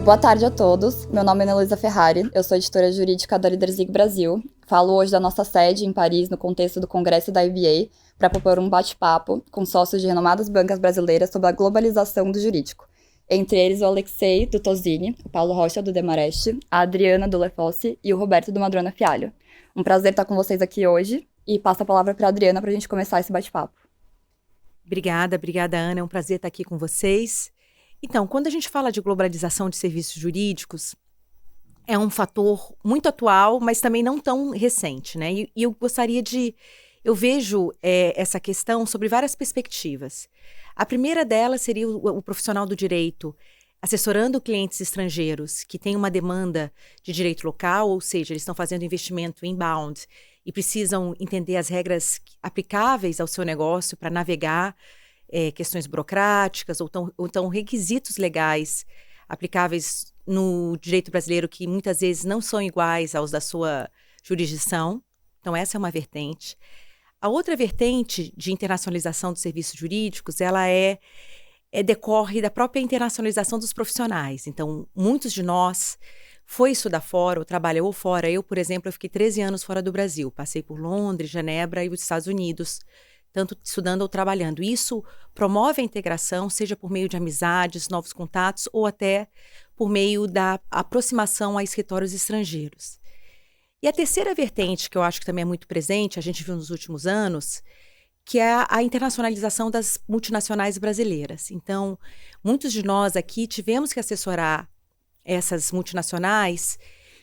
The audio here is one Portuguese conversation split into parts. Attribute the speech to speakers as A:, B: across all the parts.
A: Boa tarde a todos, meu nome é Ana Luísa Ferrari, eu sou editora jurídica da Leadersig Brasil. Falo hoje da nossa sede em Paris, no contexto do Congresso da IBA, para propor um bate-papo com sócios de renomadas bancas brasileiras sobre a globalização do jurídico. Entre eles o Alexei do Tosini, o Paulo Rocha do Demarest, a Adriana do Lefossi e o Roberto do Madrona Fialho. Um prazer estar com vocês aqui hoje e passo a palavra para a Adriana para a gente começar esse bate-papo.
B: Obrigada, Ana, é um prazer estar aqui com vocês. Então, quando a gente fala de globalização de serviços jurídicos, é um fator muito atual, mas também não tão recente, né? E eu vejo essa questão sobre várias perspectivas. A primeira delas seria o profissional do direito assessorando clientes estrangeiros que têm uma demanda de direito local, ou seja, eles estão fazendo investimento inbound e precisam entender as regras aplicáveis ao seu negócio para navegar questões burocráticas ou então requisitos legais aplicáveis no direito brasileiro que muitas vezes não são iguais aos da sua jurisdição. Então, essa é uma vertente. A outra vertente de internacionalização dos serviços jurídicos, ela decorre da própria internacionalização dos profissionais. Então, muitos de nós foi estudar fora ou trabalhou fora. Eu, por exemplo, eu fiquei 13 anos fora do Brasil. Passei por Londres, Genebra e os Estados Unidos, tanto estudando ou trabalhando. Isso promove a integração, seja por meio de amizades, novos contatos, ou até por meio da aproximação a escritórios estrangeiros. E a terceira vertente, que eu acho que também é muito presente, a gente viu nos últimos anos, que é a internacionalização das multinacionais brasileiras. Então, muitos de nós aqui tivemos que assessorar essas multinacionais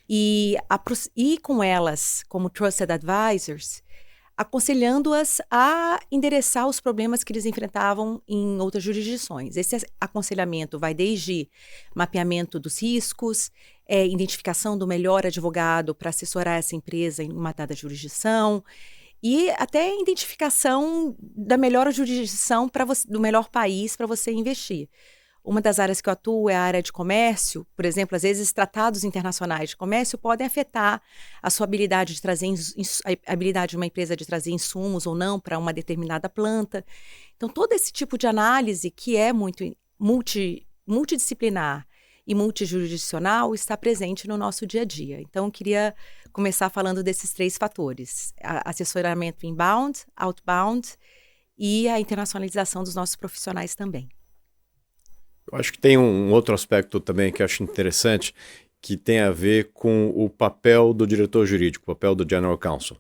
B: e com elas, como Trusted Advisors, aconselhando-as a endereçar os problemas que eles enfrentavam em outras jurisdições. Esse aconselhamento vai desde mapeamento dos riscos, identificação do melhor advogado para assessorar essa empresa em uma dada jurisdição, e até identificação da melhor jurisdição do melhor país para você investir. Uma das áreas que eu atuo é a área de comércio. Por exemplo, às vezes tratados internacionais de comércio podem afetar a sua habilidade de trazer a habilidade de uma empresa de trazer insumos ou não para uma determinada planta. Então, todo esse tipo de análise que é muito multidisciplinar e multijurisdicional está presente no nosso dia a dia. Então, eu queria começar falando desses três fatores: assessoramento inbound, outbound e a internacionalização dos nossos profissionais também.
C: Eu acho que tem um outro aspecto também que eu acho interessante, que tem a ver com o papel do diretor jurídico, o papel do General Counsel,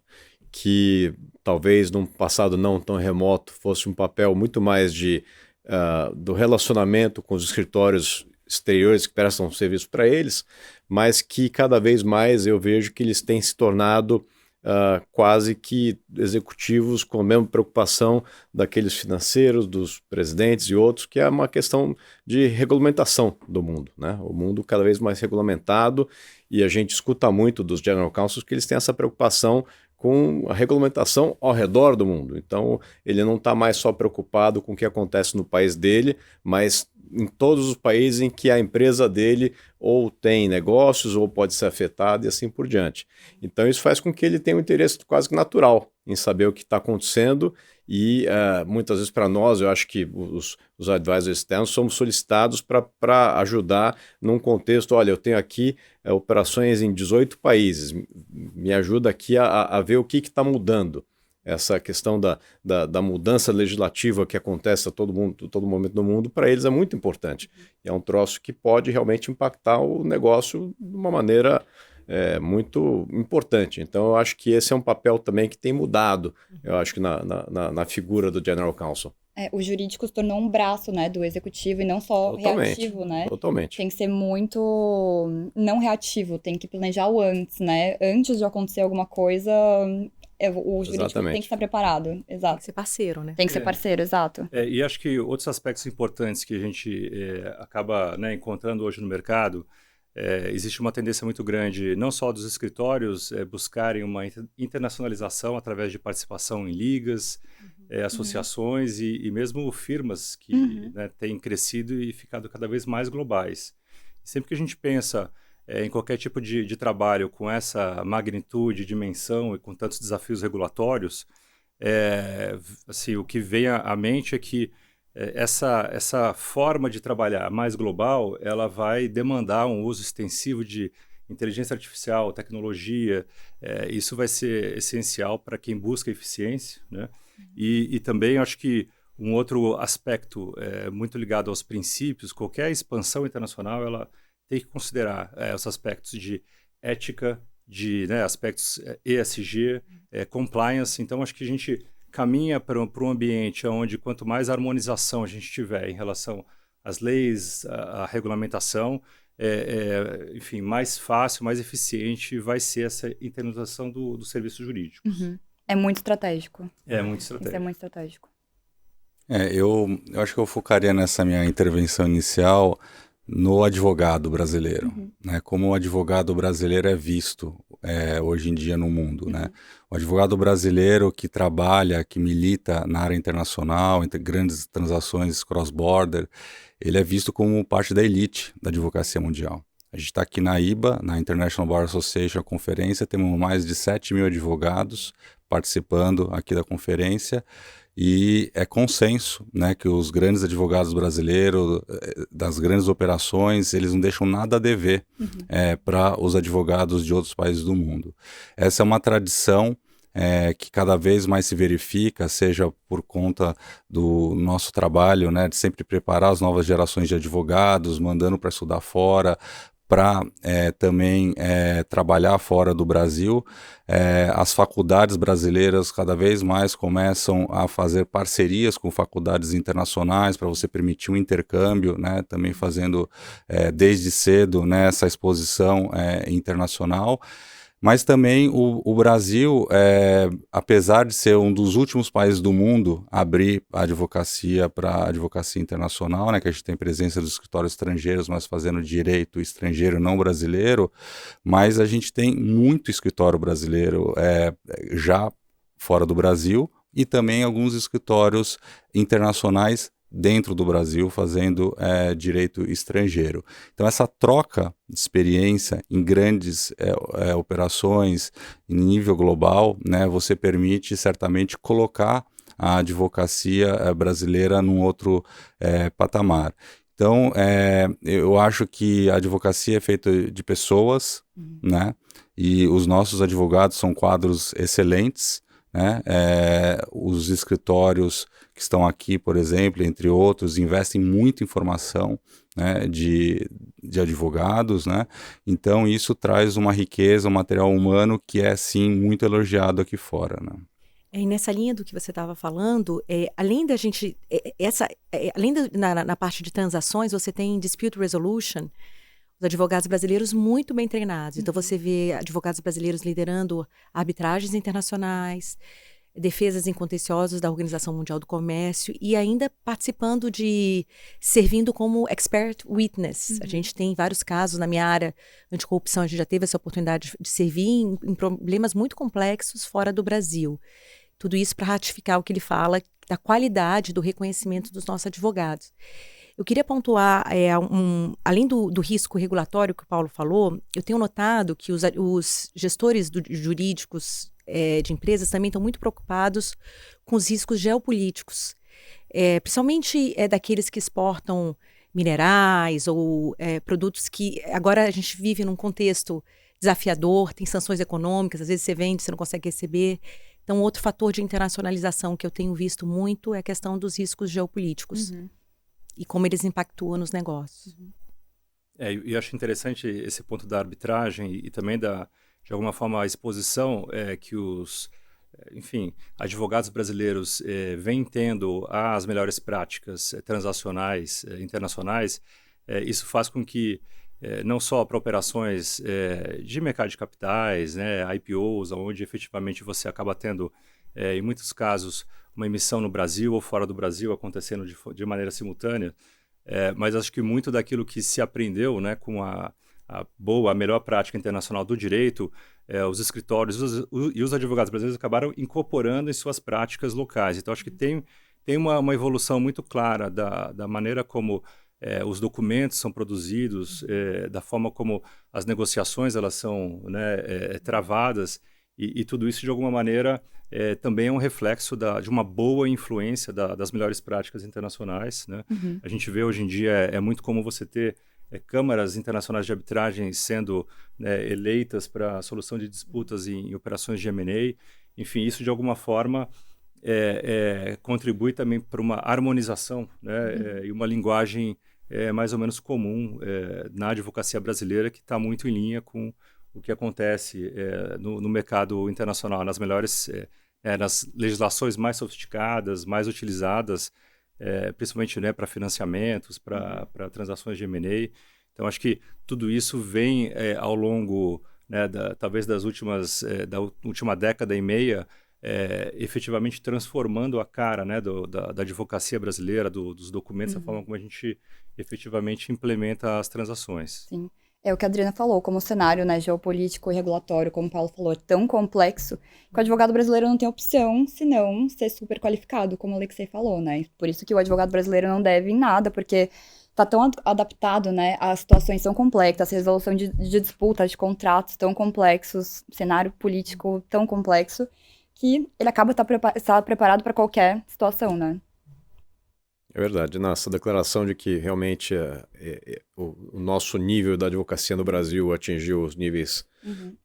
C: que talvez num passado não tão remoto fosse um papel muito mais do relacionamento com os escritórios exteriores que prestam serviço para eles, mas que cada vez mais eu vejo que eles têm se tornado quase que executivos com a mesma preocupação daqueles financeiros, dos presidentes e outros, que é uma questão de regulamentação do mundo, né? O mundo cada vez mais regulamentado, e a gente escuta muito dos General Counsels que eles têm essa preocupação com a regulamentação ao redor do mundo. Então, ele não está mais só preocupado com o que acontece no país dele, mas em todos os países em que a empresa dele ou tem negócios ou pode ser afetada e assim por diante. Então isso faz com que ele tenha um interesse quase que natural em saber o que está acontecendo e muitas vezes para nós, eu acho que os advisors externos somos solicitados para ajudar num contexto, olha, eu tenho aqui operações em 18 países, me ajuda aqui a ver o que está mudando. Essa questão da mudança legislativa que acontece a todo momento no mundo, para eles é muito importante. E é um troço que pode realmente impactar o negócio de uma maneira muito importante. Então, eu acho que esse é um papel também que tem mudado, eu acho que na figura do General Counsel.
A: O jurídico se tornou um braço, né, do executivo e não só reativo, né?
C: Totalmente.
A: Tem que ser muito não reativo, tem que planejar o antes, né? Antes de acontecer alguma coisa, o jurídico tem que estar preparado. Exato.
B: Tem que ser parceiro, né?
A: Tem que ser parceiro, exato.
D: E acho que outros aspectos importantes que a gente acaba, né, encontrando hoje no mercado, existe uma tendência muito grande, não só dos escritórios buscarem uma internacionalização através de participação em ligas, associações e mesmo firmas que né, têm crescido e ficado cada vez mais globais. Sempre que a gente pensa em qualquer tipo de trabalho com essa magnitude, dimensão e com tantos desafios regulatórios, assim, o que vem à mente é que essa forma de trabalhar mais global, ela vai demandar um uso extensivo de inteligência artificial, tecnologia. Isso vai ser essencial para quem busca eficiência, né? E também acho que um outro aspecto muito ligado aos princípios, qualquer expansão internacional, ela tem que considerar os aspectos de ética, de aspectos ESG, compliance. Então, acho que a gente caminha para um ambiente onde quanto mais harmonização a gente tiver em relação às leis, à regulamentação, enfim, mais fácil, mais eficiente vai ser essa internalização do serviço jurídico.
A: É muito estratégico.
D: É muito
A: Isso
D: estratégico.
A: é muito estratégico.
E: Eu acho que eu focaria nessa minha intervenção inicial no advogado brasileiro, né? Como o advogado brasileiro é visto hoje em dia no mundo, né? O advogado brasileiro que trabalha, que milita na área internacional, entre grandes transações cross-border, ele é visto como parte da elite da advocacia mundial. A gente está aqui na IBA, na International Bar Association, a conferência, temos mais de 7.000 advogados participando aqui da conferência, e é consenso, né, que os grandes advogados brasileiros, das grandes operações, eles não deixam nada a dever para os advogados de outros países do mundo. Essa é uma tradição que cada vez mais se verifica, seja por conta do nosso trabalho, né, de sempre preparar as novas gerações de advogados, mandando para estudar fora, para também trabalhar fora do Brasil. As faculdades brasileiras cada vez mais começam a fazer parcerias com faculdades internacionais para você permitir um intercâmbio, né, também fazendo desde cedo, né, essa exposição internacional. Mas também o Brasil, apesar de ser um dos últimos países do mundo a abrir a advocacia para a advocacia internacional, né, que a gente tem presença dos escritórios estrangeiros, mas fazendo direito estrangeiro, não brasileiro, mas a gente tem muito escritório brasileiro já fora do Brasil e também alguns escritórios internacionais dentro do Brasil fazendo direito estrangeiro. Então essa troca de experiência em grandes operações em nível global, né, você permite certamente colocar a advocacia brasileira num outro patamar. Então eu acho que a advocacia é feita de pessoas, né, e os nossos advogados são quadros excelentes, né? Os escritórios que estão aqui, por exemplo, entre outros, investem muito em formação, né, de advogados, né? Então isso traz uma riqueza, um material humano que é sim muito elogiado aqui fora, né?
B: E nessa linha do que você estava falando, além da gente, na parte de transações, você tem dispute resolution, os advogados brasileiros muito bem treinados. Então, você vê advogados brasileiros liderando arbitragens internacionais, defesas em contenciosos da Organização Mundial do Comércio e ainda servindo como expert witness. A gente tem vários casos na minha área anticorrupção, a gente já teve essa oportunidade de servir em problemas muito complexos fora do Brasil. Tudo isso para ratificar o que ele fala da qualidade do reconhecimento dos nossos advogados. Eu queria pontuar, além do risco regulatório que o Paulo falou, eu tenho notado que os gestores jurídicos de empresas também estão muito preocupados com os riscos geopolíticos, principalmente daqueles que exportam minerais ou produtos que agora a gente vive num contexto desafiador, tem sanções econômicas, às vezes você vende, você não consegue receber. Então, outro fator de internacionalização que eu tenho visto muito é a questão dos riscos geopolíticos. E como eles impactuam nos negócios.
D: E eu acho interessante esse ponto da arbitragem e também de alguma forma, a exposição que os, advogados brasileiros vêm tendo às melhores práticas transacionais internacionais. Isso faz com que, não só para operações de mercado de capitais, né, IPOs, onde efetivamente você acaba tendo, em muitos casos, uma emissão no Brasil ou fora do Brasil acontecendo de maneira simultânea, mas acho que muito daquilo que se aprendeu, né, com a melhor prática internacional do direito, os escritórios e os advogados brasileiros acabaram incorporando em suas práticas locais. Então, acho que tem uma evolução muito clara da maneira como os documentos são produzidos, da forma como as negociações elas são, né, travadas. E tudo isso, de alguma maneira, também é um reflexo de uma boa influência das melhores práticas internacionais, né? A gente vê hoje em dia, é muito comum você ter câmaras internacionais de arbitragem sendo, né, eleitas para a solução de disputas em operações de M&A. Enfim, isso de alguma forma contribui também para uma harmonização, né, e uma linguagem mais ou menos comum na advocacia brasileira, que está muito em linha com o que acontece no mercado internacional, nas melhores, nas legislações mais sofisticadas, mais utilizadas, principalmente, né, para financiamentos, para transações de M&A. Então, acho que tudo isso vem ao longo, né, talvez da última década e meia, efetivamente transformando a cara, né, da advocacia brasileira, dos documentos, a forma como a gente efetivamente implementa as transações.
A: Sim. É o que a Adriana falou, como o cenário, né, geopolítico e regulatório, como o Paulo falou, é tão complexo que o advogado brasileiro não tem opção senão ser super qualificado, como o Alexei falou, né? Por isso que o advogado brasileiro não deve em nada, porque está tão adaptado, né, a situações tão complexas, a resolução de disputas, de contratos tão complexos, cenário político tão complexo, que ele acaba estar preparado para qualquer situação, né?
C: É verdade. Nossa declaração de que realmente o nosso nível da advocacia no Brasil atingiu os níveis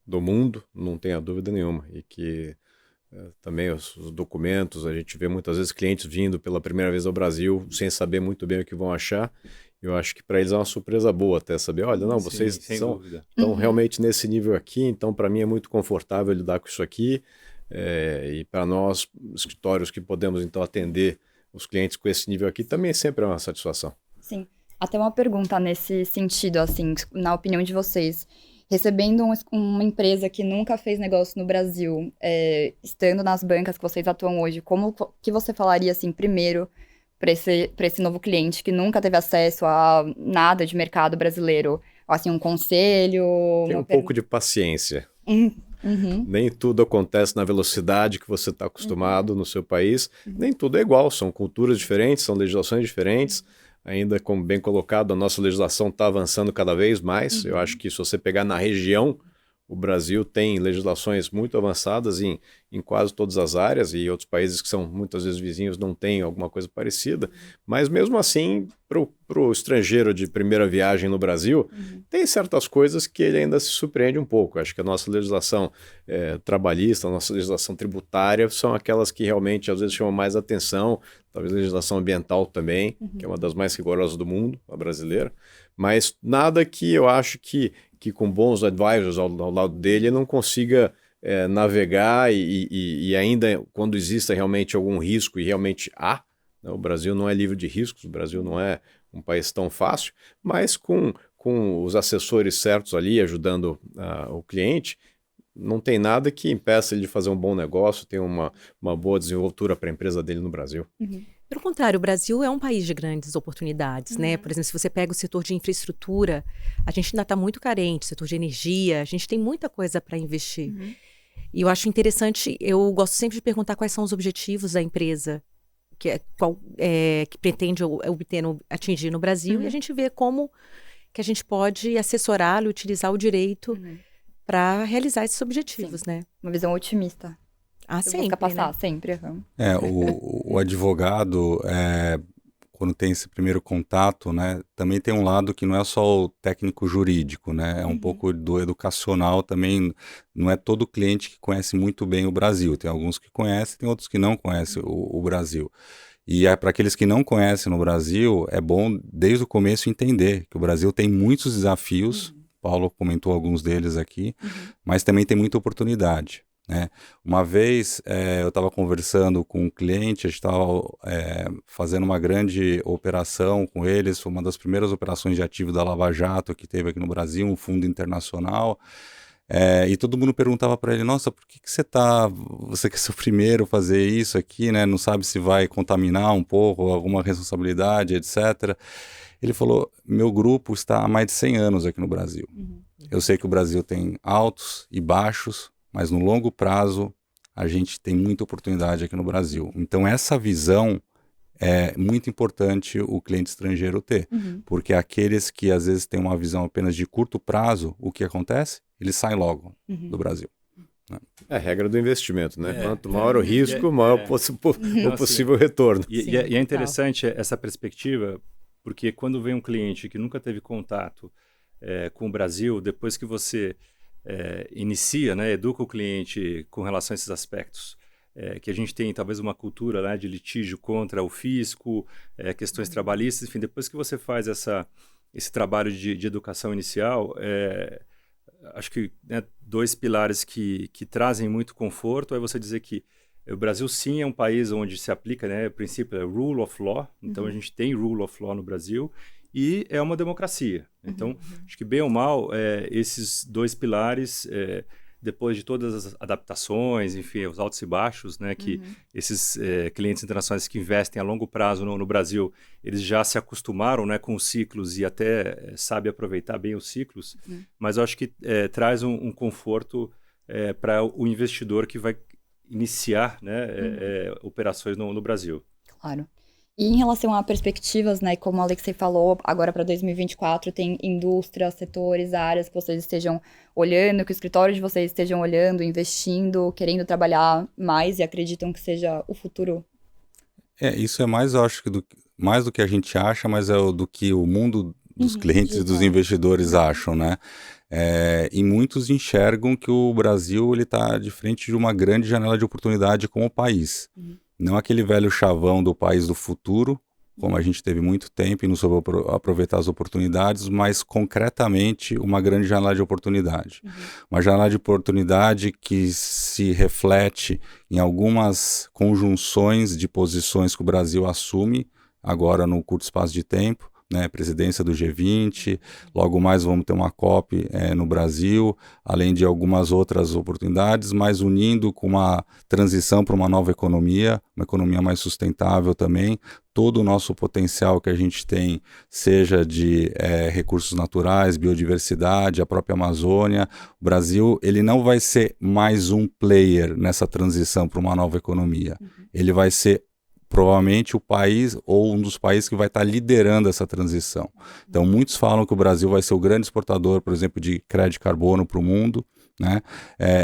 C: do mundo, não tenha dúvida nenhuma. E que também os documentos, a gente vê muitas vezes clientes vindo pela primeira vez ao Brasil sem saber muito bem o que vão achar. Eu acho que para eles é uma surpresa boa até saber, olha, não, vocês estão realmente nesse nível aqui, então para mim é muito confortável lidar com isso aqui. E para nós, escritórios que podemos então atender os clientes com esse nível aqui, também sempre é uma satisfação.
A: Sim. Até uma pergunta nesse sentido, assim, na opinião de vocês. Recebendo uma empresa que nunca fez negócio no Brasil, estando nas bancas que vocês atuam hoje, como que você falaria, assim, primeiro para esse novo cliente que nunca teve acesso a nada de mercado brasileiro? Assim, um conselho?
C: Tem um pouco de paciência.
A: Uhum.
C: Nem tudo acontece na velocidade que você está acostumado no seu país, nem tudo é igual, são culturas diferentes, são legislações diferentes, ainda como bem colocado, a nossa legislação está avançando cada vez mais. Eu acho que se você pegar na região, o Brasil tem legislações muito avançadas em quase todas as áreas, e outros países que são muitas vezes vizinhos não têm alguma coisa parecida, mas mesmo assim, para o estrangeiro de primeira viagem no Brasil, tem certas coisas que ele ainda se surpreende um pouco. Acho que a nossa legislação trabalhista, a nossa legislação tributária são aquelas que realmente às vezes chamam mais atenção, talvez a legislação ambiental também, que é uma das mais rigorosas do mundo, a brasileira, mas nada que eu acho que com bons advisors ao lado dele não consiga navegar e ainda quando exista realmente algum risco, e realmente há, né, o Brasil não é livre de riscos, o Brasil não é um país tão fácil, mas com os assessores certos ali ajudando o cliente, não tem nada que impeça ele de fazer um bom negócio, ter uma boa desenvoltura para a empresa dele no Brasil.
B: Pelo contrário, o Brasil é um país de grandes oportunidades, né? Por exemplo, se você pega o setor de infraestrutura, a gente ainda está muito carente, setor de energia, a gente tem muita coisa para investir. E eu acho interessante, eu gosto sempre de perguntar quais são os objetivos da empresa que pretende atingir no Brasil, e a gente vê como que a gente pode assessorá-lo, utilizar o direito para realizar esses objetivos, né?
A: Uma visão otimista.
B: Sempre,
A: passar,
B: né?
A: sempre.
E: O advogado, quando tem esse primeiro contato, né, também tem um lado que não é só o técnico jurídico, né, é um pouco do educacional também. Não é todo cliente que conhece muito bem o Brasil, tem alguns que conhecem, tem outros que não conhecem o Brasil. E para aqueles que não conhecem no Brasil, é bom desde o começo entender que o Brasil tem muitos desafios, Paulo comentou alguns deles aqui, mas também tem muita oportunidade. Né? Uma vez eu estava conversando com um cliente, a gente estava fazendo uma grande operação com eles, foi uma das primeiras operações de ativo da Lava Jato que teve aqui no Brasil, um fundo internacional, e todo mundo perguntava para ele, nossa, por que você quer ser o primeiro a fazer isso aqui, né? Não sabe se vai contaminar um pouco, alguma responsabilidade, etc. Ele falou, meu grupo está há mais de 100 anos aqui no Brasil. Eu sei que o Brasil tem altos e baixos, mas no longo prazo a gente tem muita oportunidade aqui no Brasil. Então essa visão é muito importante o cliente estrangeiro ter, porque aqueles que às vezes têm uma visão apenas de curto prazo, o que acontece? Eles saem logo do Brasil.
C: É a regra do investimento, né? Quanto maior o
D: e
C: risco, maior o possível retorno.
D: E é interessante essa perspectiva, porque quando vem um cliente que nunca teve contato com o Brasil, depois que você inicia, né, educa o cliente com relação a esses aspectos, que a gente tem talvez uma cultura, né, de litígio contra o fisco, questões trabalhistas, enfim, depois que você faz esse trabalho de educação inicial, acho que, né, 2 pilares que trazem muito conforto é você dizer que o Brasil sim é um país onde se aplica, né, o princípio rule of law, então a gente tem rule of law no Brasil e é uma democracia. Então, acho que bem ou mal, esses 2 pilares, depois de todas as adaptações, enfim, os altos e baixos, né, que esses clientes internacionais que investem a longo prazo no Brasil, eles já se acostumaram, né, com os ciclos e até sabem aproveitar bem os ciclos, mas eu acho que traz um conforto para o investidor que vai iniciar, né, operações no Brasil.
A: Claro. E em relação a perspectivas, né, como o Alexei falou, agora para 2024 tem indústrias, setores, áreas que vocês estejam olhando, que o escritório de vocês estejam olhando, investindo, querendo trabalhar mais e acreditam que seja o futuro?
E: Isso é mais, eu acho, mais do que a gente acha, mas do que o mundo dos clientes e dos investidores acham, né? E muitos enxergam que o Brasil está de frente de uma grande janela de oportunidade como país. Não aquele velho chavão do país do futuro, como a gente teve muito tempo e não soube aproveitar as oportunidades, mas concretamente uma grande janela de oportunidade. Uma janela de oportunidade que se reflete em algumas conjunções de posições que o Brasil assume agora no curto espaço de tempo, né, presidência do G20, logo mais vamos ter uma COP no Brasil, além de algumas outras oportunidades, mas unindo com uma transição para uma nova economia, uma economia mais sustentável também, todo o nosso potencial que a gente tem, seja de recursos naturais, biodiversidade, a própria Amazônia, o Brasil ele não vai ser mais um player nessa transição para uma nova economia, ele vai ser provavelmente o país ou um dos países que vai estar liderando essa transição. Então, muitos falam que o Brasil vai ser o grande exportador, por exemplo, de crédito de carbono para o mundo, né?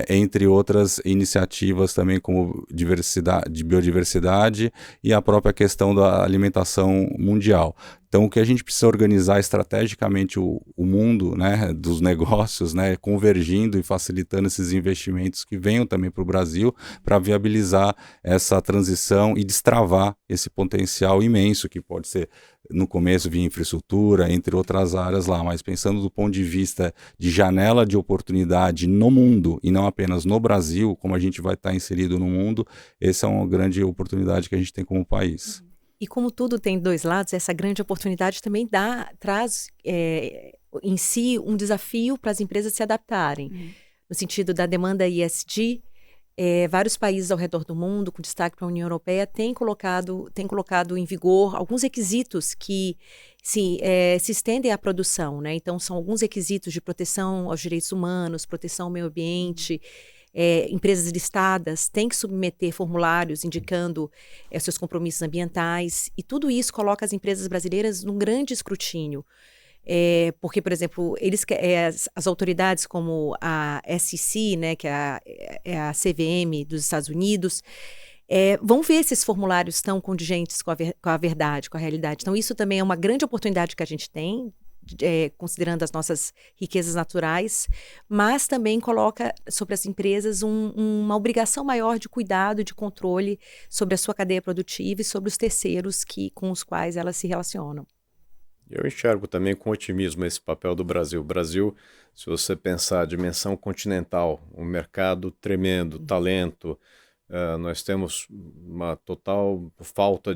E: Entre outras iniciativas também como de biodiversidade e a própria questão da alimentação mundial. Então, o que a gente precisa organizar estrategicamente o mundo, né, dos negócios, né, convergindo e facilitando esses investimentos que venham também para o Brasil para viabilizar essa transição e destravar esse potencial imenso que pode ser, no começo, via infraestrutura, entre outras áreas lá, mas pensando do ponto de vista de janela de oportunidade no mundo e não apenas no Brasil, como a gente vai estar inserido no mundo, essa é uma grande oportunidade que a gente tem como país.
B: E como tudo tem 2 lados, essa grande oportunidade também traz em si um desafio para as empresas se adaptarem. No sentido da demanda ESG, vários países ao redor do mundo, com destaque para a União Europeia, têm colocado em vigor alguns requisitos que se estendem à produção, né? Então, são alguns requisitos de proteção aos direitos humanos, proteção ao meio ambiente. Empresas listadas têm que submeter formulários indicando seus compromissos ambientais, e tudo isso coloca as empresas brasileiras num grande escrutínio. Porque, por exemplo, as autoridades como a SEC, né, que é a CVM dos Estados Unidos, vão ver se esses formulários estão condigentes com a verdade, com a realidade. Então, isso também é uma grande oportunidade que a gente tem, considerando as nossas riquezas naturais, mas também coloca sobre as empresas uma obrigação maior de cuidado e de controle sobre a sua cadeia produtiva e sobre os terceiros com os quais elas se relacionam.
C: Eu enxergo também com otimismo esse papel do Brasil. O Brasil, se você pensar a dimensão continental, um mercado tremendo, talento, nós temos uma total falta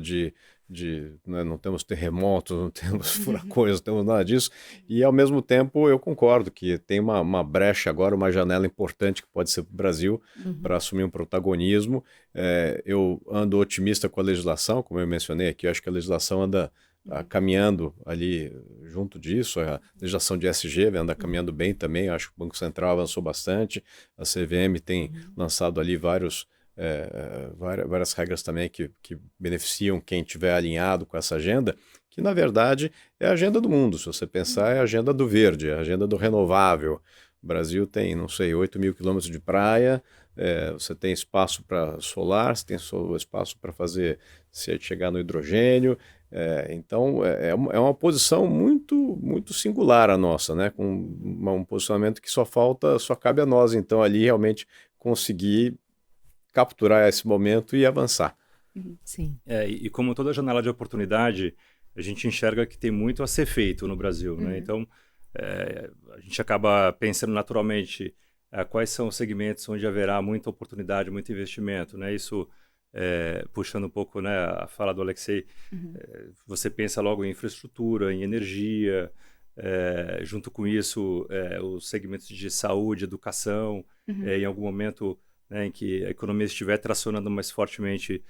C: né, não temos terremotos, não temos furacões, não temos nada disso, e ao mesmo tempo eu concordo que tem uma brecha agora, uma janela importante que pode ser para o Brasil para assumir um protagonismo. Eu ando otimista com a legislação, como eu mencionei aqui, eu acho que a legislação anda caminhando ali junto disso, a legislação de ESG anda caminhando bem também, acho que o Banco Central avançou bastante, a CVM tem lançado ali várias regras também que beneficiam quem estiver alinhado com essa agenda, que na verdade é a agenda do mundo, se você pensar é a agenda do verde, é a agenda do renovável. O Brasil tem, não sei, 8.000 quilômetros de praia, você tem espaço para solar, você tem espaço para fazer, se chegar no hidrogênio. Então, é uma posição muito, muito singular a nossa, né? Com um posicionamento que só cabe a nós, então, ali realmente conseguir capturar esse momento e avançar.
B: Sim.
D: E como toda janela de oportunidade, a gente enxerga que tem muito a ser feito no Brasil, né? Então, a gente acaba pensando naturalmente quais são os segmentos onde haverá muita oportunidade, muito investimento, né? Isso, puxando um pouco, né, a fala do Alexei, você pensa logo em infraestrutura, em energia, junto com isso, os segmentos de saúde, educação, em algum momento, né, em que a economia estiver tracionando mais fortemente,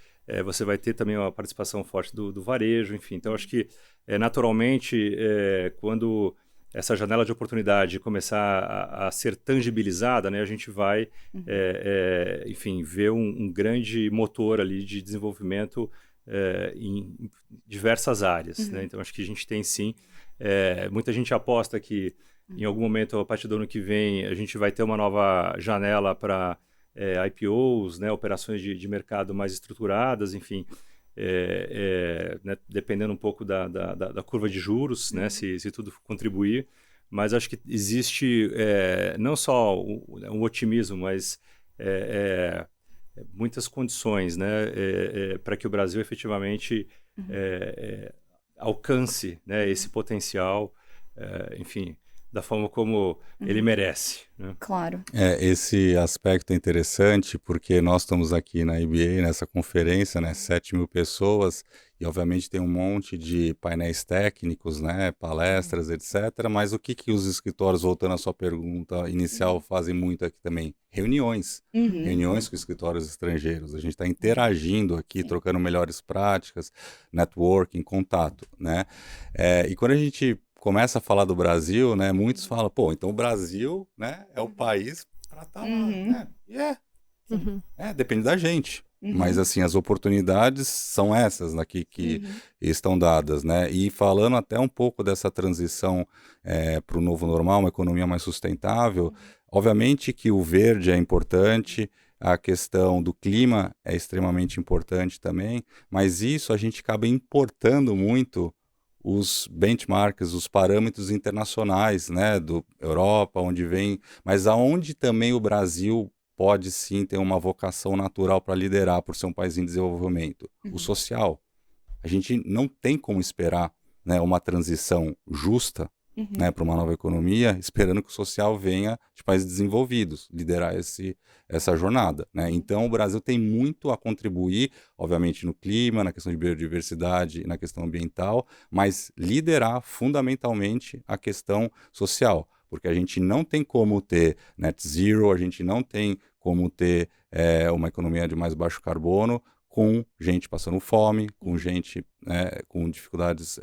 D: você vai ter também uma participação forte do varejo, enfim. Então, acho que, naturalmente, quando essa janela de oportunidade começar a ser tangibilizada, né, a gente vai, enfim, ver um grande motor ali de desenvolvimento em diversas áreas, né? Então, acho que a gente tem, sim, muita gente aposta que, em algum momento, a partir do ano que vem, a gente vai ter uma nova janela para IPOs, né, operações de mercado mais estruturadas, enfim, né, dependendo um pouco da curva de juros, né, se tudo contribuir, mas acho que existe não só um otimismo, mas muitas condições, né, para que o Brasil efetivamente alcance, né, esse potencial, enfim, da forma como ele merece, né?
A: Claro.
E: Esse aspecto é interessante porque nós estamos aqui na IBA, nessa conferência, né, 7.000 pessoas, e obviamente tem um monte de painéis técnicos, né, palestras, etc. Mas o que os escritórios, voltando à sua pergunta inicial, fazem muito aqui também? Reuniões. Reuniões com escritórios estrangeiros. A gente está interagindo aqui, trocando melhores práticas, networking, contato, né? E quando a gente começa a falar do Brasil, né? Muitos falam, pô, então o Brasil, né, é o país para estar lá, né? Depende da gente. Mas assim, as oportunidades são essas, né, que estão dadas, né? E falando até um pouco dessa transição para o novo normal, uma economia mais sustentável, obviamente que o verde é importante, a questão do clima é extremamente importante também, mas isso a gente acaba importando muito os benchmarks, os parâmetros internacionais, né, do Europa, onde vem, mas aonde também o Brasil pode sim ter uma vocação natural para liderar, por ser um país em desenvolvimento, o social. A gente não tem como esperar, né, uma transição justa, né, para uma nova economia, esperando que o social venha de países desenvolvidos, liderar essa jornada, né? Então, o Brasil tem muito a contribuir, obviamente, no clima, na questão de biodiversidade e na questão ambiental, mas liderar fundamentalmente a questão social, porque a gente não tem como ter net zero, a gente não tem como ter uma economia de mais baixo carbono, com gente passando fome, com gente com dificuldades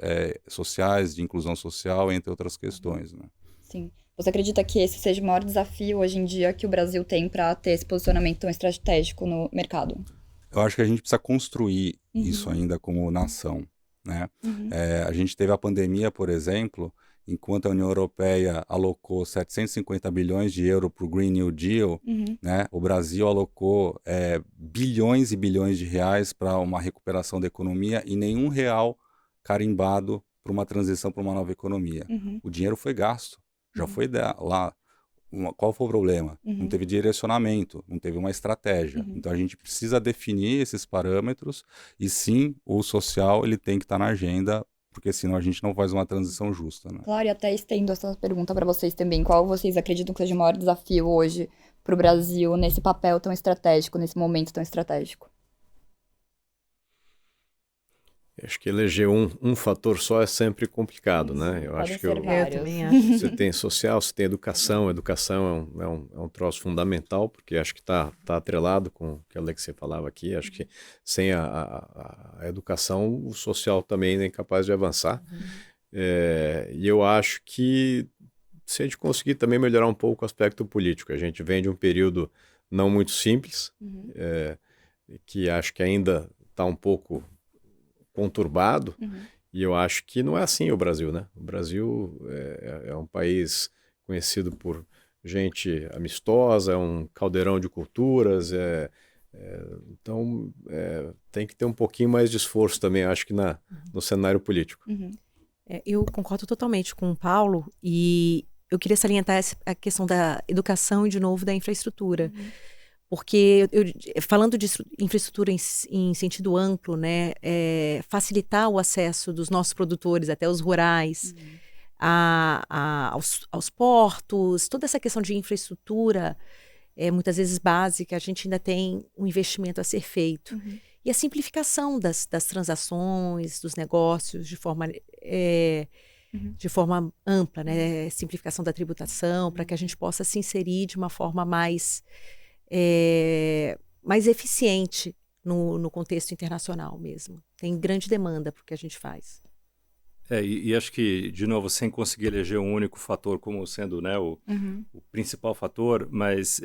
E: sociais, de inclusão social, entre outras questões, né?
A: Sim. Você acredita que esse seja o maior desafio hoje em dia que o Brasil tem para ter esse posicionamento tão estratégico no mercado?
E: Eu acho que a gente precisa construir isso ainda como nação, né? A gente teve a pandemia, por exemplo, enquanto a União Europeia alocou 750 bilhões de euros para o Green New Deal, né, o Brasil alocou bilhões e bilhões de reais para uma recuperação da economia e nenhum real carimbado para uma transição para uma nova economia. O dinheiro foi gasto, já foi lá. Qual foi o problema? Não teve direcionamento, não teve uma estratégia. Então a gente precisa definir esses parâmetros e sim, o social ele tem que estar na agenda, porque senão a gente não faz uma transição justa, né?
A: Claro, e até estendo essa pergunta para vocês também. Qual vocês acreditam que seja o maior desafio hoje para o Brasil nesse papel tão estratégico, nesse momento tão estratégico?
C: Acho que eleger um fator só é sempre complicado, né? Eu acho que
B: Eu também acho.
C: você tem social, você tem educação. Educação é um troço fundamental, porque acho que está atrelado com o que a Alexia falava aqui. Acho que sem a educação, o social também é incapaz de avançar. E eu acho que se a gente conseguir também melhorar um pouco o aspecto político, a gente vem de um período não muito simples, que acho que ainda está um pouco conturbado, e eu acho que não é assim o Brasil, né? O Brasil é um país conhecido por gente amistosa, é um caldeirão de culturas, então tem que ter um pouquinho mais de esforço também, acho que no cenário político.
B: Eu concordo totalmente com o Paulo e eu queria salientar a questão da educação e, de novo, da infraestrutura. Porque, falando de infraestrutura em sentido amplo, né, facilitar o acesso dos nossos produtores, até os rurais, aos portos, toda essa questão de infraestrutura, muitas vezes básica, a gente ainda tem um investimento a ser feito. E a simplificação das transações, dos negócios, de forma ampla, né? Simplificação da tributação, para que a gente possa se inserir de uma forma mais eficiente no contexto internacional mesmo. Tem grande demanda para o que a gente faz.
D: E acho que, de novo, sem conseguir eleger um único fator como sendo, né, o principal fator, mas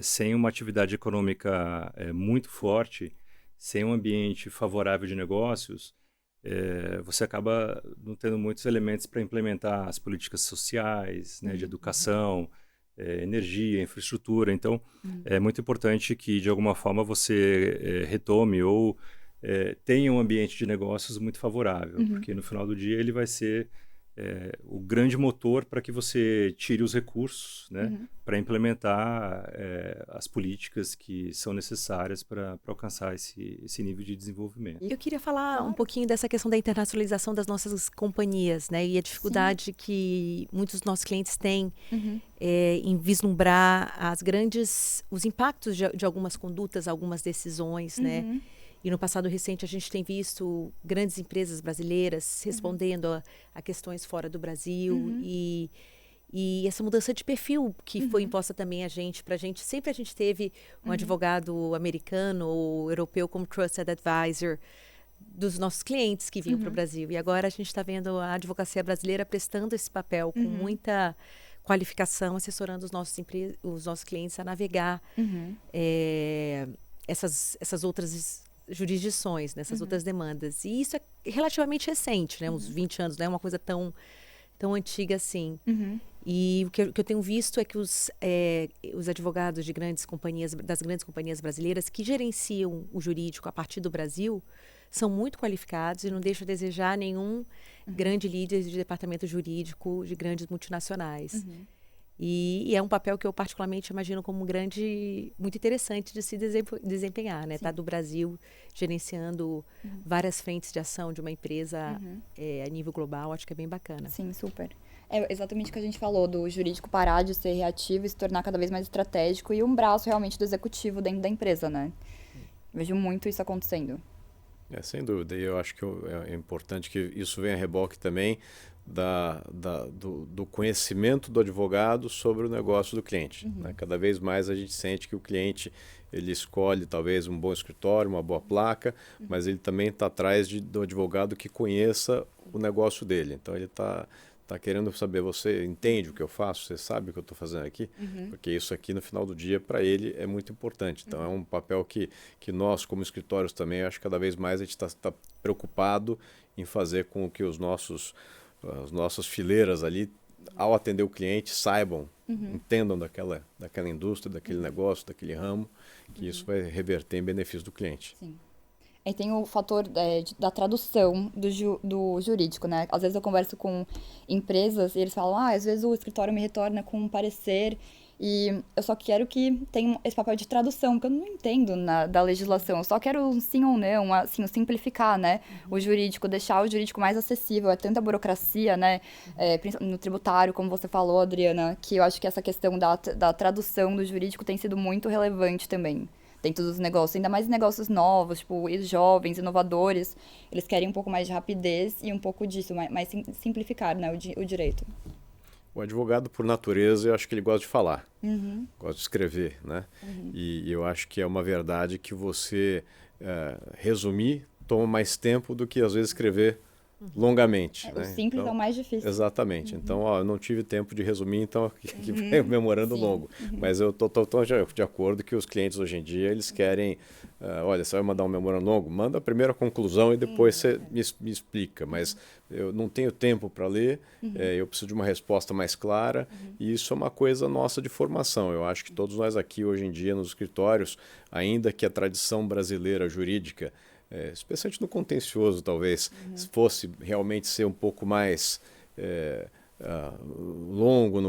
D: sem uma atividade econômica muito forte, sem um ambiente favorável de negócios, você acaba não tendo muitos elementos para implementar as políticas sociais, né, de educação, energia, infraestrutura. Então, é muito importante que, de alguma forma, você retome ou tenha um ambiente de negócios muito favorável, porque no final do dia ele vai ser o grande motor para que você tire os recursos, né, para implementar as políticas que são necessárias para alcançar esse nível de desenvolvimento.
B: Eu queria falar um pouquinho dessa questão da internacionalização das nossas companhias, né, e a dificuldade que muitos dos nossos clientes têm em vislumbrar os impactos de algumas condutas, algumas decisões, né? E no passado recente a gente tem visto grandes empresas brasileiras respondendo a questões fora do Brasil e essa mudança de perfil que foi imposta também pra gente. Sempre a gente teve um advogado americano ou europeu como Trusted Advisor dos nossos clientes que vinham para o Brasil. E agora a gente está vendo a advocacia brasileira prestando esse papel com muita qualificação, assessorando os nossos clientes a navegar essas outras jurisdições, nessas outras demandas. E isso é relativamente recente, né? Uns 20 anos, não é uma coisa tão antiga assim. E o que eu tenho visto é que os advogados de das grandes companhias brasileiras que gerenciam o jurídico a partir do Brasil são muito qualificados e não deixam a desejar nenhum grande líder de departamento jurídico de grandes multinacionais. E é um papel que eu particularmente imagino como muito interessante de se desempenhar, né? Tá do Brasil gerenciando várias frentes de ação de uma empresa a nível global, acho que é bem bacana.
A: Sim, super. É exatamente o que a gente falou, do jurídico parar de ser reativo e se tornar cada vez mais estratégico e um braço realmente do executivo dentro da empresa, né? Vejo muito isso acontecendo.
C: Sem dúvida, e eu acho que é importante que isso venha a reboque também do conhecimento do advogado sobre o negócio do cliente. Né? Cada vez mais a gente sente que o cliente ele escolhe talvez um bom escritório, uma boa placa, mas ele também está atrás do advogado que conheça o negócio dele. Então ele está querendo saber, você entende o que eu faço? Você sabe o que eu estou fazendo aqui? Porque isso aqui no final do dia para ele é muito importante. Então é um papel que nós como escritórios também, acho que cada vez mais a gente está preocupado em fazer com que as nossas fileiras ali, ao atender o cliente, saibam, entendam daquela indústria, daquele negócio, daquele ramo, que isso vai reverter em benefício do cliente.
A: Sim. E tem o fator da tradução do jurídico, né? Às vezes eu converso com empresas e eles falam, às vezes o escritório me retorna com um parecer e eu só quero que tenha esse papel de tradução, porque eu não entendo da legislação. Eu só quero um sim ou não, assim, simplificar, né? O jurídico, deixar o jurídico mais acessível. É tanta burocracia, né? No tributário, como você falou, Adriana, que eu acho que essa questão da tradução do jurídico tem sido muito relevante também dentro dos negócios, ainda mais negócios novos, tipo, jovens, inovadores, eles querem um pouco mais de rapidez e um pouco disso, mais simplificar, né, o direito.
C: O advogado, por natureza, eu acho que ele gosta de falar, gosta de escrever, né? E eu acho que é uma verdade que você resumir toma mais tempo do que, às vezes, escrever longamente.
A: O
C: Né?
A: simples é o mais difícil.
C: Exatamente. Então, eu não tive tempo de resumir, então aqui vem o memorando longo. Mas eu estou de acordo que os clientes hoje em dia, eles querem, olha, você vai mandar um memorando longo? Manda primeiro a conclusão e depois você me explica. Mas eu não tenho tempo para ler, eu preciso de uma resposta mais clara, e isso é uma coisa nossa de formação. Eu acho que todos nós aqui hoje em dia nos escritórios, ainda que a tradição brasileira jurídica, especialmente no contencioso, talvez, fosse realmente ser um pouco mais longo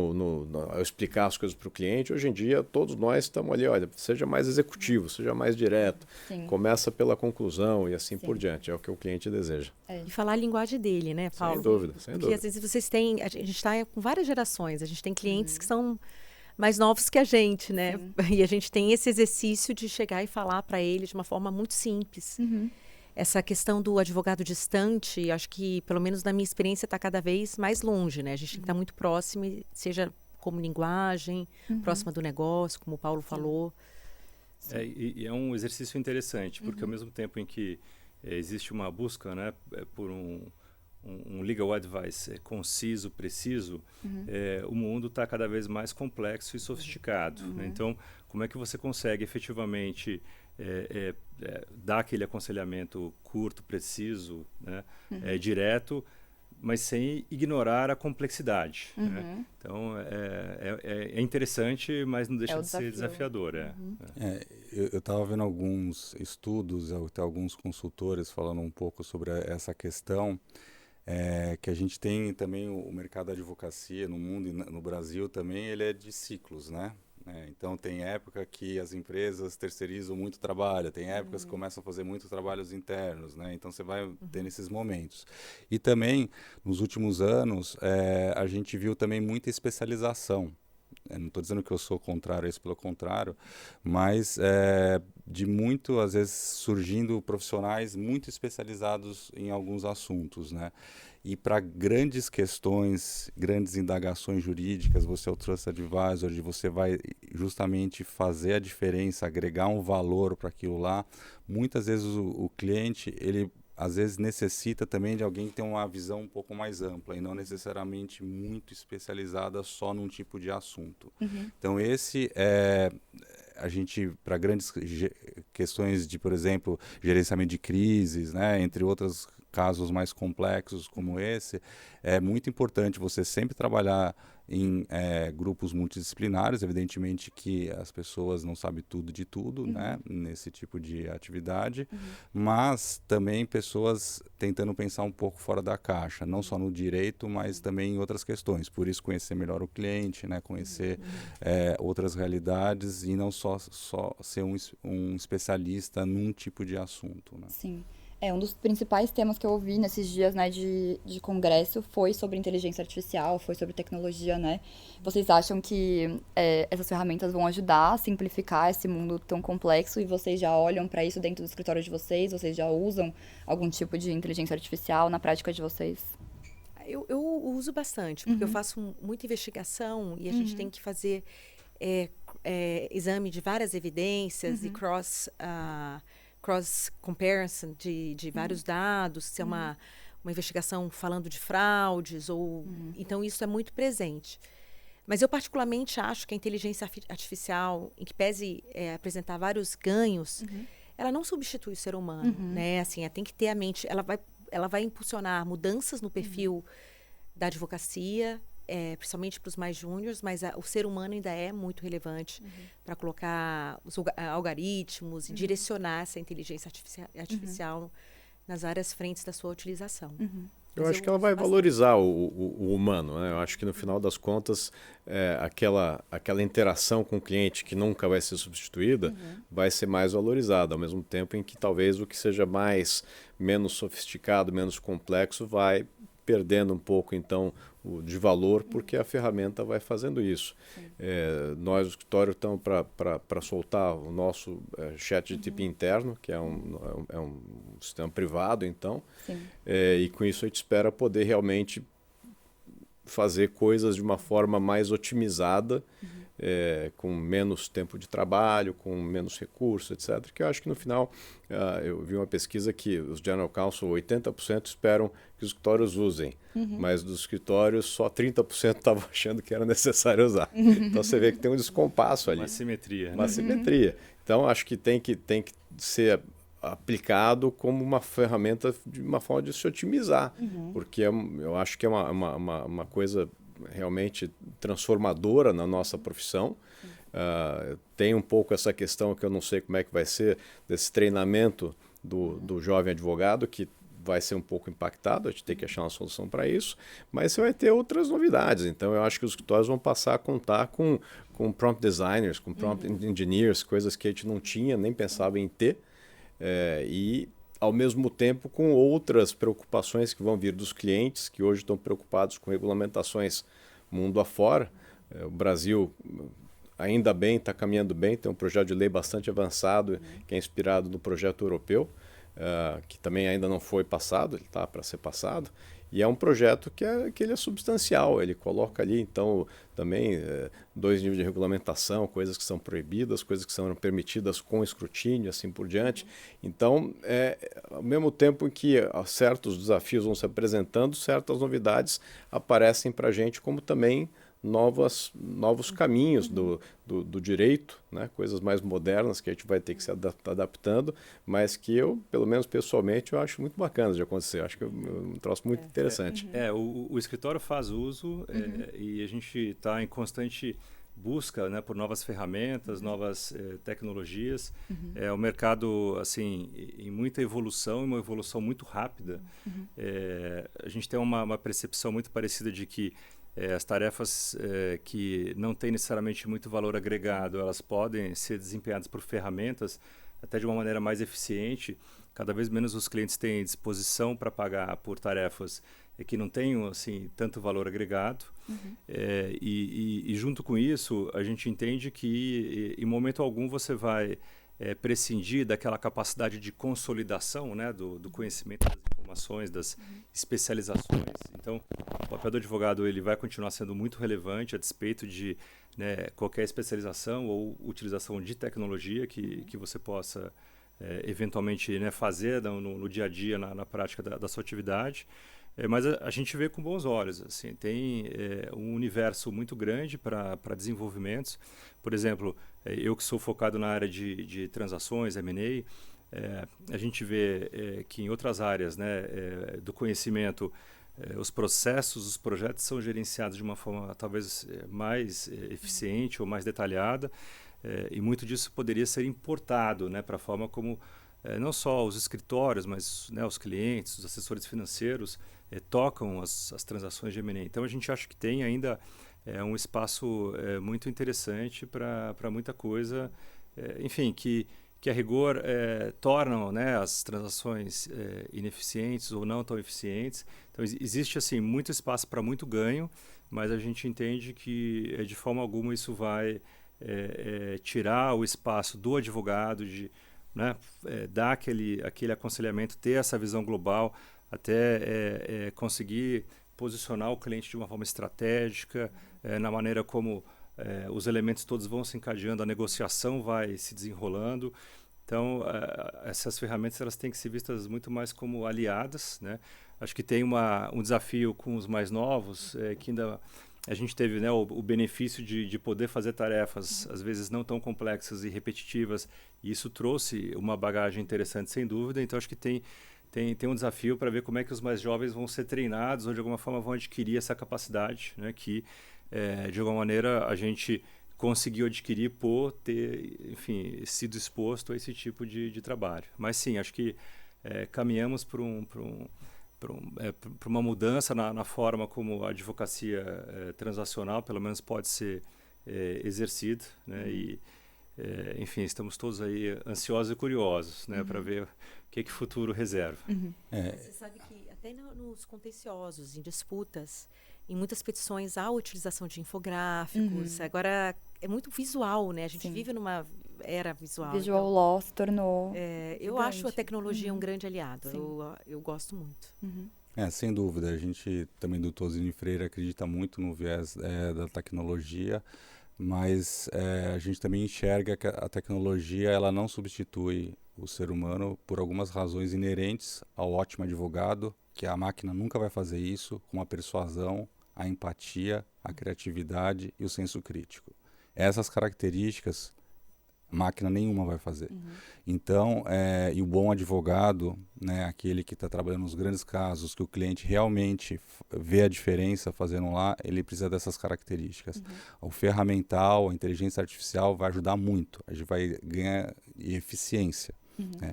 C: ao explicar as coisas para o cliente. Hoje em dia, todos nós estamos ali, olha, seja mais executivo, seja mais direto, começa pela conclusão e assim por diante, é o que o cliente deseja.
B: E falar a linguagem dele, né, Paulo?
C: Sem dúvida, sem
B: Porque
C: dúvida.
B: às vezes vocês têm, a gente está com várias gerações, a gente tem clientes que são mais novos que a gente, né? E a gente tem esse exercício de chegar e falar para eles de uma forma muito simples. Essa questão do advogado distante, acho que, pelo menos na minha experiência, está cada vez mais longe, né? A gente tem que estar muito próximo, seja como linguagem, próxima do negócio, como o Paulo falou.
D: E é um exercício interessante, porque ao mesmo tempo em que existe uma busca, né, por um legal advice conciso, preciso, o mundo está cada vez mais complexo e sofisticado. Né? Então, como é que você consegue efetivamente dar aquele aconselhamento curto, preciso, né, direto, mas sem ignorar a complexidade. Né? Então, é interessante, mas não deixa de ser desafiador.
E: Eu estava vendo alguns estudos, até alguns consultores falando um pouco sobre essa questão, que a gente tem também o mercado da advocacia no mundo e no Brasil também, ele é de ciclos, né? Então tem época que as empresas terceirizam muito trabalho, tem épocas que começam a fazer muitos trabalhos internos, né? Então você vai ter esses momentos. E também, nos últimos anos, a gente viu também muita especialização. Não estou dizendo que eu sou contrário a isso, pelo contrário, mas de muito, às vezes, surgindo profissionais muito especializados em alguns assuntos, né? E para grandes questões, grandes indagações jurídicas, você é o Trust Advisor, você vai justamente fazer a diferença, agregar um valor para aquilo lá. Muitas vezes o cliente, ele às vezes necessita também de alguém que tenha uma visão um pouco mais ampla e não necessariamente muito especializada só num tipo de assunto. Então esse a gente, para grandes questões de, por exemplo, gerenciamento de crises, né, entre outros casos mais complexos como esse, é muito importante você sempre trabalhar em grupos multidisciplinares. Evidentemente que as pessoas não sabem tudo de tudo, né, nesse tipo de atividade, mas também pessoas tentando pensar um pouco fora da caixa, não só no direito, mas também em outras questões. Por isso, conhecer melhor o cliente, né, conhecer outras realidades e não só ser um especialista num tipo de assunto. Né?
A: Sim. Um dos principais temas que eu ouvi nesses dias, né, de congresso foi sobre inteligência artificial, foi sobre tecnologia, né? Vocês acham que essas ferramentas vão ajudar a simplificar esse mundo tão complexo e vocês já olham para isso dentro do escritório de vocês? Vocês já usam algum tipo de inteligência artificial na prática de vocês?
B: Eu uso bastante, porque eu faço muita investigação e a gente tem que fazer exame de várias evidências e cross comparison de vários dados, se é uma investigação falando de fraudes ou então isso é muito presente. Mas eu particularmente acho que a inteligência artificial, em que pese apresentar vários ganhos, ela não substitui o ser humano, né? Assim, tem que ter a mente, ela vai impulsionar mudanças no perfil da advocacia, principalmente para os mais júniores, mas o ser humano ainda é muito relevante para colocar os algoritmos e direcionar essa inteligência artificial nas áreas frentes da sua utilização.
C: Eu acho que ela vai valorizar o humano, né? Eu acho que no final das contas, aquela interação com o cliente que nunca vai ser substituída vai ser mais valorizada, ao mesmo tempo em que talvez o que seja menos sofisticado, menos complexo, vai perdendo um pouco então de valor, porque a ferramenta vai fazendo isso. Nós, o escritório, estamos para soltar o nosso chat de tipo interno, que é um sistema privado, então, e com isso a gente espera poder realmente fazer coisas de uma forma mais otimizada, com menos tempo de trabalho, com menos recursos, etc. Que eu acho que no final, eu vi uma pesquisa que os General Counsel, 80% esperam que os escritórios usem, mas dos escritórios só 30% estavam achando que era necessário usar. Então você vê que tem um descompasso ali.
D: Uma simetria.
C: Uma simetria. Então acho que tem que ser aplicado como uma ferramenta de uma forma de se otimizar, porque eu acho que é uma coisa realmente transformadora na nossa profissão. Tem um pouco essa questão que eu não sei como é que vai ser desse treinamento do jovem advogado, que vai ser um pouco impactado, a gente tem que achar uma solução para isso, mas você vai ter outras novidades. Então eu acho que os escritórios vão passar a contar com prompt designers, com prompt engineers, coisas que a gente não tinha, nem pensava em ter, e ao mesmo tempo com outras preocupações que vão vir dos clientes, que hoje estão preocupados com regulamentações mundo afora. O Brasil, ainda bem, está caminhando bem, tem um projeto de lei bastante avançado, que é inspirado no projeto europeu, que também ainda não foi passado, ele está para ser passado, e é um projeto que ele é substancial, ele coloca ali, então, também 2 níveis de regulamentação, coisas que são proibidas, coisas que são permitidas com escrutínio, assim por diante. Então, ao mesmo tempo em que certos desafios vão se apresentando, certas novidades aparecem para a gente, como também novos caminhos do direito, né? Coisas mais modernas que a gente vai ter que se adaptando, mas que eu, pelo menos pessoalmente, eu acho muito bacana de acontecer. Eu acho que é um troço muito interessante.
D: O escritório faz uso e a gente está em constante busca, né, por novas ferramentas, novas tecnologias. O mercado, assim, em muita evolução, uma evolução muito rápida. A gente tem uma percepção muito parecida de que as tarefas que não têm necessariamente muito valor agregado, elas podem ser desempenhadas por ferramentas até de uma maneira mais eficiente. Cada vez menos os clientes têm disposição para pagar por tarefas que não tenham assim, tanto valor agregado. E junto com isso, a gente entende que em momento algum você vai prescindir daquela capacidade de consolidação, né, do conhecimento das informações, das especializações. Então, o papel do advogado ele vai continuar sendo muito relevante a despeito de, né, qualquer especialização ou utilização de tecnologia que você possa eventualmente, né, fazer no dia a dia, na prática da sua atividade. Mas a gente vê com bons olhos. Assim, tem um universo muito grande para desenvolvimentos. Por exemplo, eu que sou focado na área de transações, M&A, a gente vê que em outras áreas, né, do conhecimento, os processos, os projetos são gerenciados de uma forma talvez mais eficiente ou mais detalhada, e muito disso poderia ser importado, né, para a forma como não só os escritórios, mas, né, os clientes, os assessores financeiros tocam as transações de M&A. Então a gente acha que tem ainda um espaço muito interessante para muita coisa, enfim, que a rigor tornam, né, as transações ineficientes ou não tão eficientes. Então existe assim muito espaço para muito ganho, mas a gente entende que de forma alguma isso vai tirar o espaço do advogado de, né, dar aquele aconselhamento, ter essa visão global, até conseguir posicionar o cliente de uma forma estratégica, na maneira como os elementos todos vão se encadeando, a negociação vai se desenrolando. Então, essas ferramentas elas têm que ser vistas muito mais como aliadas, né? Acho que tem um desafio com os mais novos, que ainda a gente teve, né, o benefício de poder fazer tarefas, às vezes não tão complexas e repetitivas, e isso trouxe uma bagagem interessante, sem dúvida. Então, acho que tem um desafio para ver como é que os mais jovens vão ser treinados ou, de alguma forma, vão adquirir essa capacidade, né, que, de alguma maneira, a gente conseguiu adquirir por ter, enfim, sido exposto a esse tipo de trabalho. Mas, sim, acho que caminhamos para uma mudança na forma como a advocacia transacional, pelo menos, pode ser exercida, né? E, enfim, estamos todos aí ansiosos e curiosos, né, para ver o que o futuro reserva.
B: Você sabe que até nos contenciosos, em disputas, em muitas petições há a utilização de infográficos. Agora é muito visual, né? A gente vive numa era visual.
A: Visual law se tornou
B: eu
A: gigante.
B: acho a tecnologia um grande aliado. Eu gosto muito.
E: Sem dúvida. A gente também do Tozini Freire acredita muito no viés da tecnologia, mas a gente também enxerga que a tecnologia ela não substitui o ser humano por algumas razões inerentes ao ótimo advogado, que a máquina nunca vai fazer isso, como a persuasão, a empatia, a criatividade e o senso crítico. Essas características máquina nenhuma vai fazer. Então, e o bom advogado, né, aquele que está trabalhando nos grandes casos, que o cliente realmente vê a diferença fazendo lá, ele precisa dessas características. O ferramental, a inteligência artificial vai ajudar muito, a gente vai ganhar eficiência.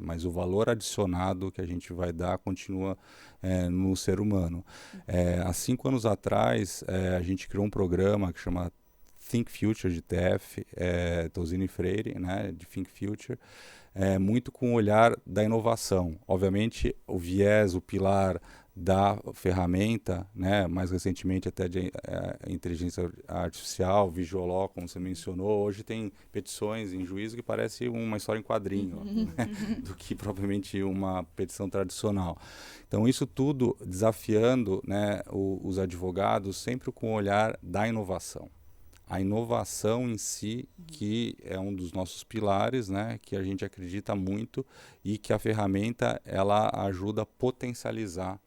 E: Mas o valor adicionado que a gente vai dar continua no ser humano. Há 5 anos atrás, a gente criou um programa que chama Think Future de TF, Tozini Freire, né, de Think Future, muito com o olhar da inovação. Obviamente, o viés, o pilar da ferramenta, né, mais recentemente até de inteligência artificial, Visual Law, como você mencionou, hoje tem petições em juízo que parece uma história em quadrinho, né, do que propriamente uma petição tradicional. Então, isso tudo desafiando, né, os advogados sempre com o olhar da inovação. A inovação em si, que é um dos nossos pilares, né, que a gente acredita muito e que a ferramenta ela ajuda a potencializar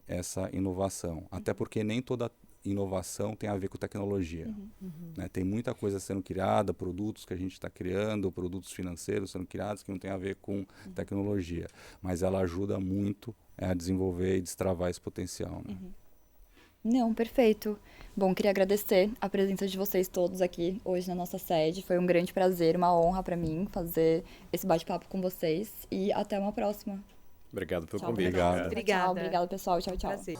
E: essa inovação. Até porque nem toda inovação tem a ver com tecnologia. Né? Tem muita coisa sendo criada, produtos que a gente está criando, produtos financeiros sendo criados que não tem a ver com tecnologia. Mas ela ajuda muito a desenvolver e destravar esse potencial. Né?
A: Não, perfeito. Bom, queria agradecer a presença de vocês todos aqui hoje na nossa sede. Foi um grande prazer, uma honra para mim fazer esse bate-papo com vocês. E até uma próxima.
C: Obrigado pelo
A: Tchau,
C: convite.
E: Obrigado.
B: Obrigada.
A: Obrigada, pessoal. Tchau, tchau.
B: Prazer.